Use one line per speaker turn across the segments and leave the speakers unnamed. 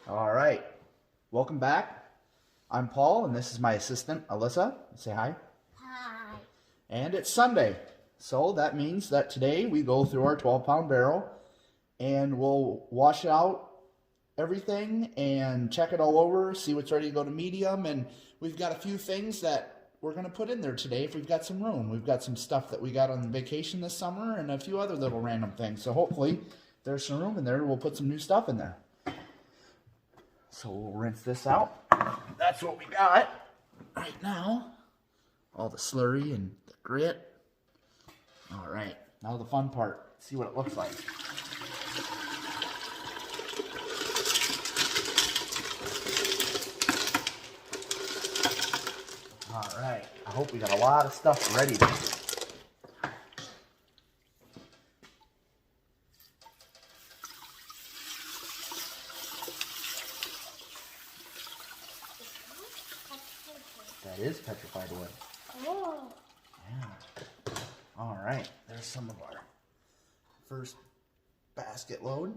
All right, welcome back. I'm Paul, and this is my assistant, Alyssa. Say hi.
Hi.
And it's Sunday, so that means that today we go through our 12-pound barrel, and we'll wash out everything and check it all over, see what's ready to go to medium, and we've got a few things that we're going to put in there today if we've got some room. We've got some stuff that we got on vacation this summer and a few other little random things, so hopefully there's some room in there. We'll put some new stuff in there. So we'll rinse this out. That's what we got right now. All the slurry and the grit. All right, now the fun part. See what it looks like. All right, I hope we got a lot of stuff ready. That is petrified wood.
Oh.
Yeah. All right, there's some of our first basket load.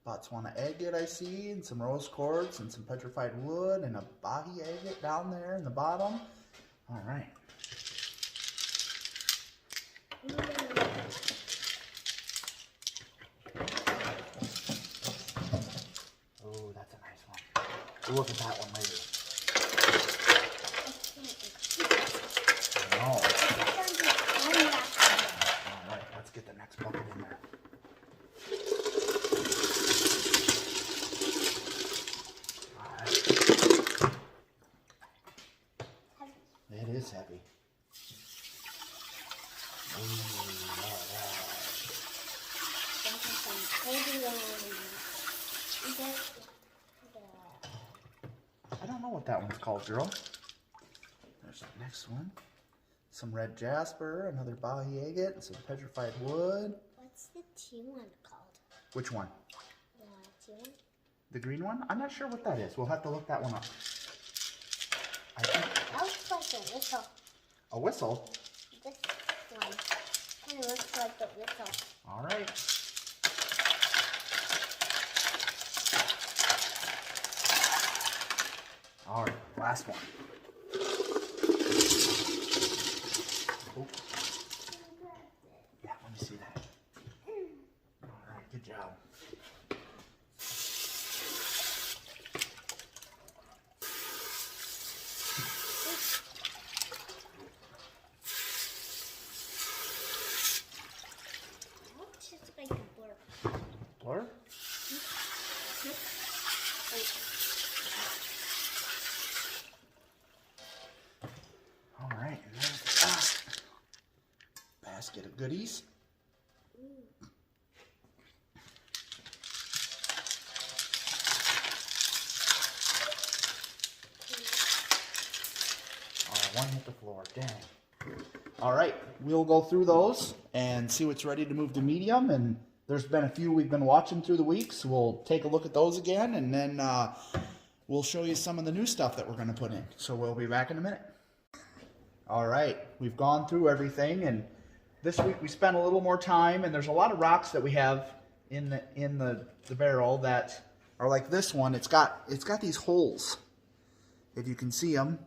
Botswana agate I see, and some rose quartz, and some petrified wood, and a boggy agate down there in the bottom. All right. Oh, that's a nice one. We'll look at that one later. Oh. All right, let's get the next bucket in there. All right. It is heavy. Ooh, all right. I don't know what that one's called, girl. There's the next one. Some red jasper, another boggy agate, and some petrified wood.
What's the tea one called?
Which one?
The tea one?
The green one? I'm not sure what that is. We'll have to look that one up. I think
That looks like a whistle.
a whistle.
This one kind of looks like a whistle.
All right. All right, last one. Oh. Yeah, let me see that. All right, good job.
Looks just like a blur.
Blur? All right, and there's the last basket of goodies. Oh, one hit the floor, dang. All right, we'll go through those and see what's ready to move to medium, and there's been a few we've been watching through the week, so we'll take a look at those again, and then we'll show you some of the new stuff that we're going to put in. So we'll be back in a minute. All right, we've gone through everything, and this week we spent a little more time, and there's a lot of rocks that we have in the barrel that are like this one. It's got these holes. If you can see them,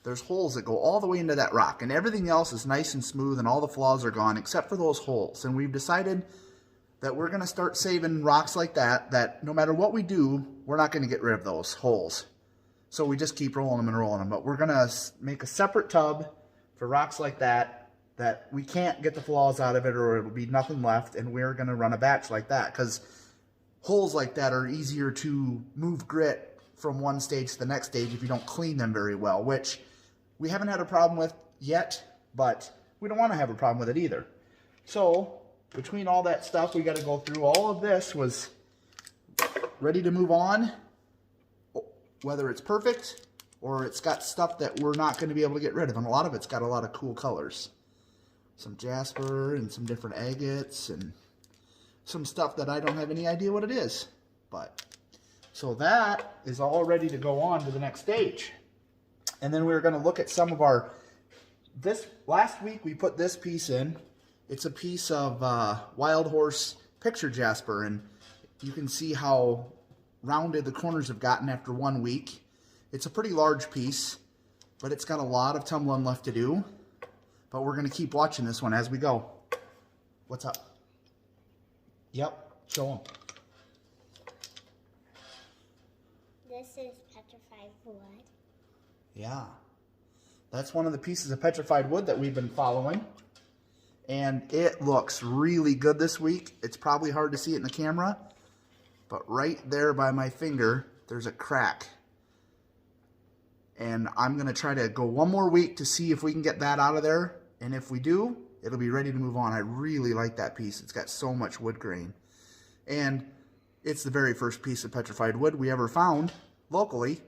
there's holes that go all the way into that rock, and everything else is nice and smooth, and all the flaws are gone except for those holes. And we've decided that we're going to start saving rocks like that no matter what we do, we're not going to get rid of those holes. So we just keep rolling them and rolling them. But we're going to make a separate tub for rocks like that we can't get the flaws out of it, or it'll be nothing left, and we're going to run a batch like that, because holes like that are easier to move grit from one stage to the next stage if you don't clean them very well, which we haven't had a problem with yet, but we don't want to have a problem with it either. So between all that stuff we got to go through, all of this was ready to move on, whether it's perfect or it's got stuff that we're not going to be able to get rid of. And a lot of it's got a lot of cool colors. Some jasper and some different agates and some stuff that I don't have any idea what it is. But so that is all ready to go on to the next stage. And then we're going to look at some of our, last week we put this piece in. It's a piece of wild horse picture jasper, and you can see how rounded the corners have gotten after 1 week. It's a pretty large piece, but it's got a lot of tumbling left to do. But we're going to keep watching this one as we go. What's up? Yep, show them.
This is petrified wood.
Yeah. That's one of the pieces of petrified wood that we've been following. And it looks really good this week. It's probably hard to see it in the camera, but right there by my finger, there's a crack. And I'm going to try to go 1 more week to see if we can get that out of there. And if we do, it'll be ready to move on. I really like that piece. It's got so much wood grain. And it's the very first piece of petrified wood we ever found locally.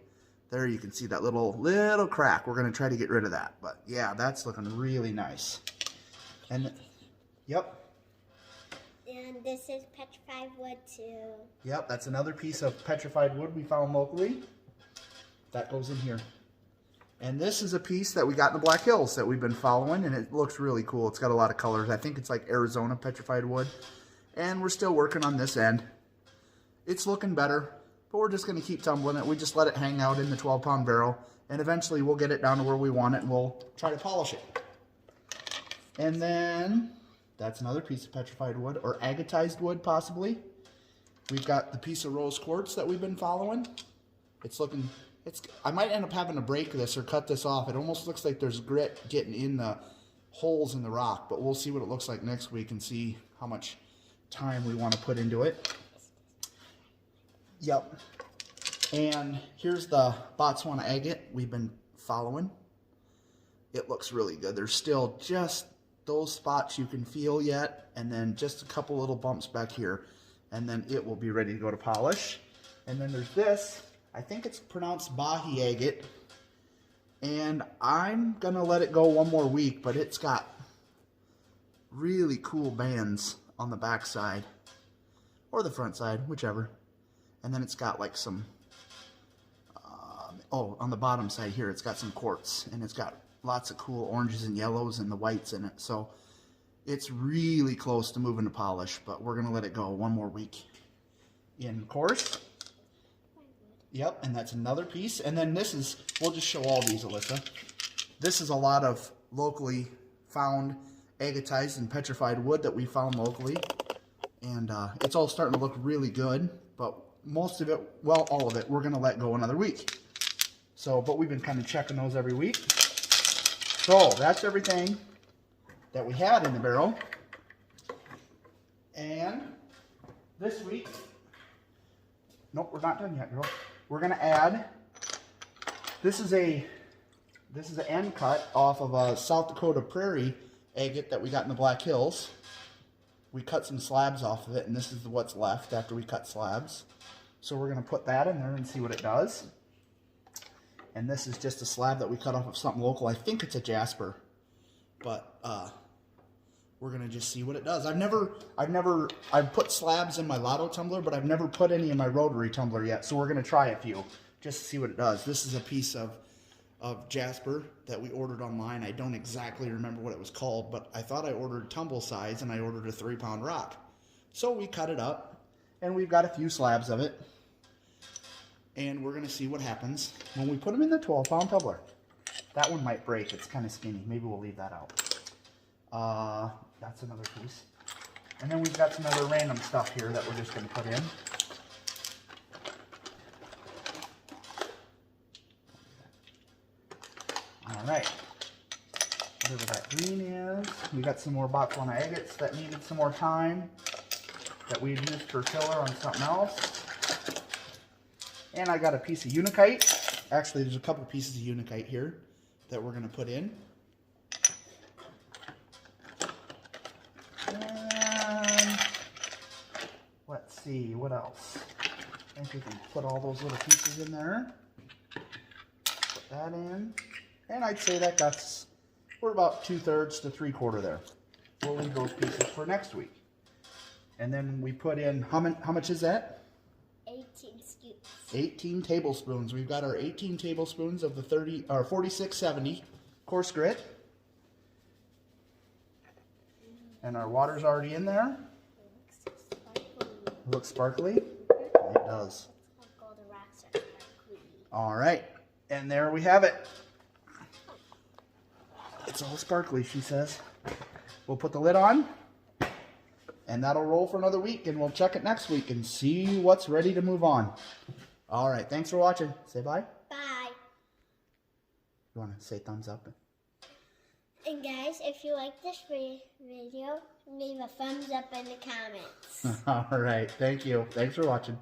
There you can see that little crack. We're going to try to get rid of that. But yeah, that's looking really nice. And yep.
And this is petrified wood too.
Yep, that's another piece of petrified wood we found locally. That goes in here. And this is a piece that we got in the Black Hills that we've been following, and it looks really cool. It's got a lot of colors. I think it's like Arizona petrified wood. And we're still working on this end. It's looking better, but we're just going to keep tumbling it. We just let it hang out in the 12-pound barrel, and eventually we'll get it down to where we want it, and we'll try to polish it. And then that's another piece of petrified wood, or agatized wood possibly. We've got the piece of rose quartz that we've been following. It's looking, I might end up having to break this or cut this off. It almost looks like there's grit getting in the holes in the rock, but we'll see what it looks like next week and see how much time we want to put into it. Yep. And here's the Botswana agate we've been following. It looks really good. There's still just those spots you can feel yet, and then just a couple little bumps back here, and then it will be ready to go to polish. And then there's this, I think it's pronounced Bahi agate, and I'm gonna let it go 1 more week, but it's got really cool bands on the back side, or the front side, whichever. And then it's got like some, on the bottom side here, it's got some quartz, and it's got lots of cool oranges and yellows and the whites in it. So it's really close to moving to polish, but we're going to let it go 1 more week. In coarse. Yep, and that's another piece. And then this is, we'll just show all these, Alyssa. This is a lot of locally found agatized and petrified wood that we found locally. And it's all starting to look really good, but most of it, well, all of it, we're going to let go another week. So, but we've been kind of checking those every week. So that's everything that we had in the barrel. And this week, nope, we're not done yet, girl. We're gonna add, this is an end cut off of a South Dakota prairie agate that we got in the Black Hills. We cut some slabs off of it, and this is what's left after we cut slabs. So we're gonna put that in there and see what it does. And this is just a slab that we cut off of something local. I think it's a jasper, but we're gonna just see what it does. I've put slabs in my Lotto tumbler, but I've never put any in my rotary tumbler yet. So we're gonna try a few just to see what it does. This is a piece of jasper that we ordered online. I don't exactly remember what it was called, but I thought I ordered tumble size, and I ordered a 3-pound rock. So we cut it up, and we've got a few slabs of it. And we're going to see what happens when we put them in the 12-pound tumbler. That one might break. It's kind of skinny. Maybe we'll leave that out. That's another piece. And then we've got some other random stuff here that we're just going to put in. All right. Whatever that green is. We got some more Botswana agates that needed some more time that we used for filler on something else. And I got a piece of unikite. Actually, there's a couple pieces of unikite here that we're going to put in. And let's see, what else? I think we can put all those little pieces in there. Put that in. And I'd say we're about 2/3 to 3/4 there. We'll leave those pieces for next week. And then we put in, how much is that?
18 scoops.
18 tablespoons. We've got our 18 tablespoons of the 4670 coarse grit. And our water's already in there.
It looks sparkly.
It looks sparkly. It does. All right, and there we have it. It's all sparkly, she says. We'll put the lid on, and that'll roll for another week, and we'll check it next week and see what's ready to move on. All right, thanks for watching. Say bye.
Bye.
You want to say thumbs up?
And guys, if you like this video, leave a thumbs up in the comments.
All right, thank you. Thanks for watching.